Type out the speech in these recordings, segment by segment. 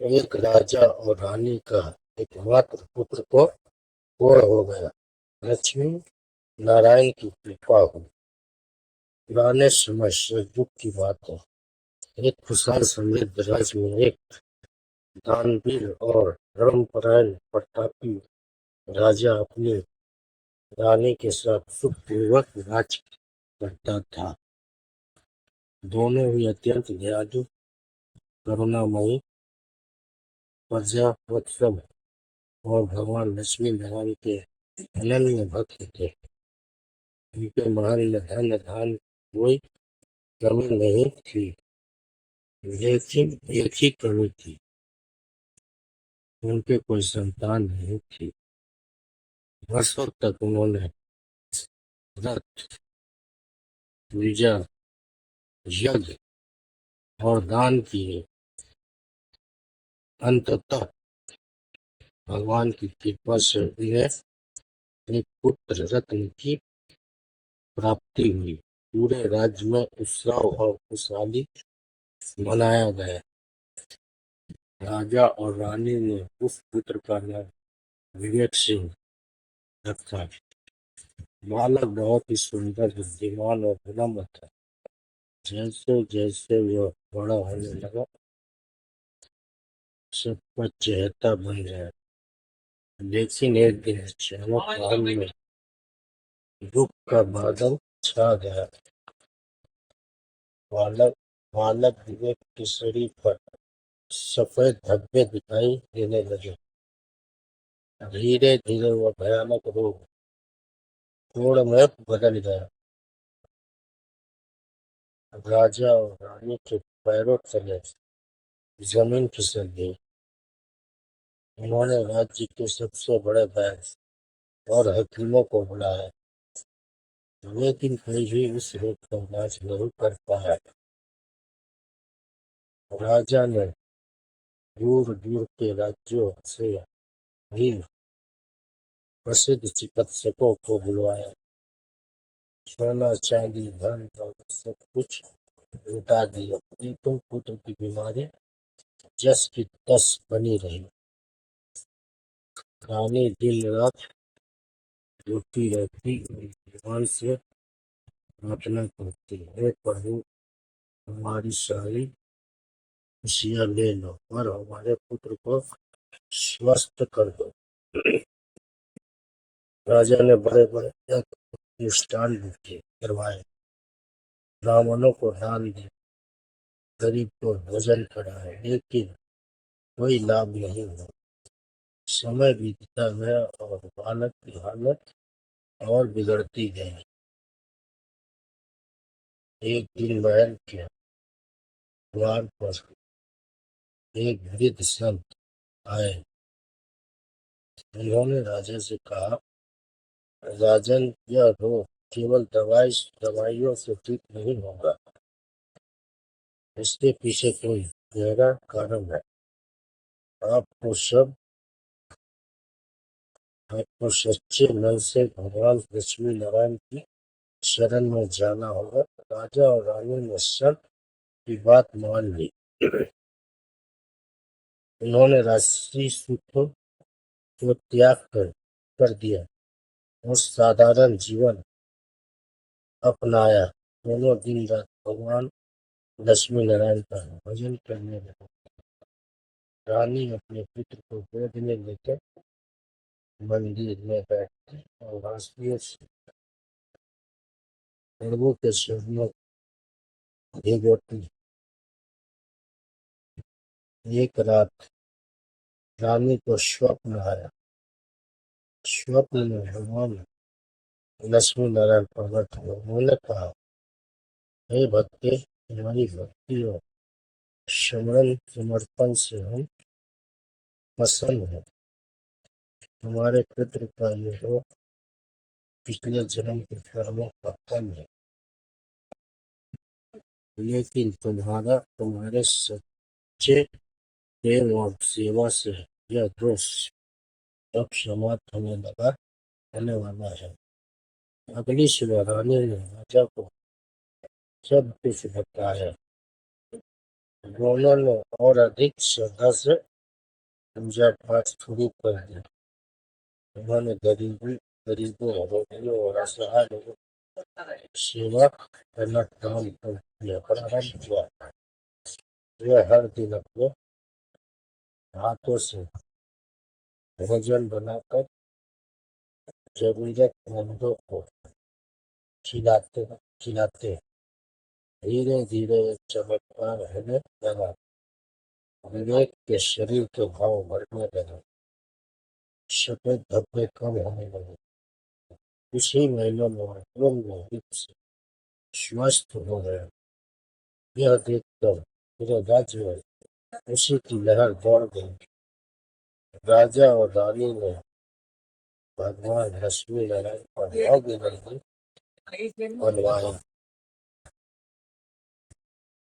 एक राजा और रानी का एकमात्र पुत्र को पूर्ण हो गया। लक्ष्मी नारायण की कृपा हुई। पुराने समय से युग की बात है। एक खुशहाल समृद्ध राज्य में एक दानवीर और धर्मपरायण प्रतापी राजा अपनी रानी के साथ सुखपूर्वक राज्य करता था। दोनों ही अत्यंत दयालु, करुणामयी, प्रजावत्सल और भगवान लक्ष्मी नारायण के अनन्य भक्त थे। उनके महल में धन धान कोई कमी नहीं थी, लेकिन एक ही कमी थी, उनके कोई संतान नहीं थी। वर्षों तक उन्होंने व्रत, पूजा, यज्ञ और दान किए। अंततः भगवान की कृपा से उन्हें एक पुत्र रत्न की प्राप्ति हुई। पूरे राज्य में उत्सव और खुशहाली मनाया गया। राजा और रानी ने उस पुत्र का नाम विवेक सिंह रखा। बालक बहुत ही सुंदर, बुद्धिमान और विनम्र था। जैसे जैसे वह बड़ा होने लगा, सब पर चहेता बन गया। लेकिन एक दिन अचानक महल में दुख का बादल छा गया। बालक बालक विवेक के शरीर पर सफेद धब्बे दिखाई देने लगे। धीरे धीरे वह भयानक रोग कोड़ में बदल गया। राजा और रानी के पैरों तले जमीन फिसल गई। उन्होंने राज्य के सबसे बड़े वैद्य और हकीमों को बुलाया, लेकिन कोई भी उस रोग का इलाज नहीं कर पाया। राजा ने दूर दूर के राज्यों से भी प्रसिद्ध चिकित्सकों को बुलवाया। सोना चांदी धन दौलत सब कुछ लुटा दिया, लेकिन पुत्र की बीमारी जस की तस बनी रही। रानी दिन रात रोती रहती और भगवान से प्रार्थना करती, हे प्रभु, हमारी सारी खुशियां ले लो और हमारे पुत्र को स्वस्थ कर दो। राजा ने बड़े बड़े अनुष्ठान भी करवाए, ब्राह्मणों को दान दिया, गरीब को भोजन कराया, लेकिन कोई लाभ नहीं हुआ। समय बीतता गया और बालक की हालत और बिगड़ती गई। एक दिन महल के द्वार पर एक वृद्ध संत आए। उन्होंने राजा से कहा, राजन, यह रोग केवल दवाइयों से ठीक नहीं होगा, इसके पीछे कोई गहरा कारण है। आपको सब आपको सच्चे मन से भगवान लक्ष्मी नारायण की शरण में जाना होगा। राजा और रानी ने संत की बात मान ली। उन्होंने राजसी सुखों को त्याग कर दिया और साधारण जीवन अपनाया। दोनों दिन रात भगवान लक्ष्मी नारायण का भजन करने लगे। रानी अपने पुत्र को गोद में लेकर मंदिर में बैठती और राष्ट्रीय प्रभु के चरणों भिगोती। एक रात रानी को स्वप्न आया। स्वप्न में भगवान लक्ष्मी नारायण प्रकट हुए। उन्होंने कहा, हे भक्ति, तुम्हारी भक्ति और समर्पण समर्पण से हम प्रसन्न हैं। तुम्हारे पुत्र का ये रोग पिछले जन्म के कर्मों का फल है, लेकिन तुम्हारे सच्चे प्रेम और सेवा से यह दोष अब समाप्त होने वाला है। अगली सुबह रानी ने राजा को सब कुछ बताया। दोनों ने और अधिक श्रद्धा से पूजा पाठ शुरू कर दिया। उन्होंने गरीबों, रोगियों और असहाय लोगों की सेवा करना प्रारंभ किया। वे हर दिन अपने हाथों से भोजन बनाकर जरूरतमंदों को खिलाते खिलाते। धीरे धीरे एक चमत्कार होने लगा। विवेक के शरीर के भाव बढ़ने लगे, सफेद धब्बे कम होने लगे। कुछ ही महीनों में पूर्ण रूप से स्वस्थ हो गया। यह देखकर पूरे राज्य में खुशी की लहर दौड़ गई। राजा और रानी ने भगवान लक्ष्मी नारायण पर भव्य मंदिर बनवाया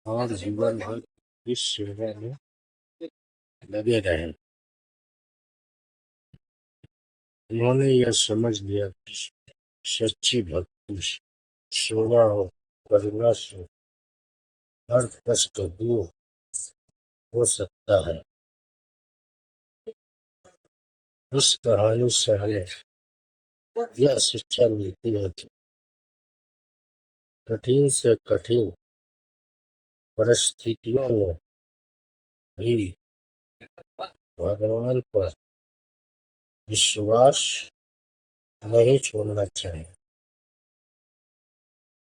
और जीवन भर इस सेवा में लगे रहे। उन्होंने यह समझ लिया कि सच्ची भक्ति, सेवा और करुणा से हर कष्ट दूर हो सकता है। इस कहानी से हमें यह शिक्षा मिलती है कि कठिन से कठिन परिस्थितियों में भी भगवान पर विश्वास नहीं छोड़ना चाहिए।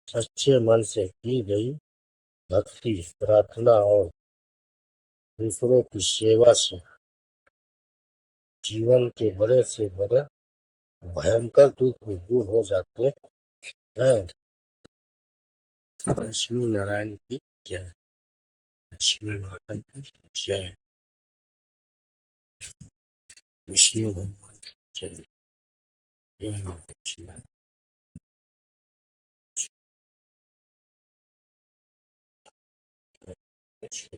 सच्चे मन से की गई भक्ति, प्रार्थना और दूसरों की सेवा से जीवन के बड़े से बड़े भयंकर दुख भी दूर हो जाते हैं। लक्ष्मी नारायण की जय। लक्ष्मी माता की जय। विष्णु भगवान की जय। जय माता लक्ष्मी।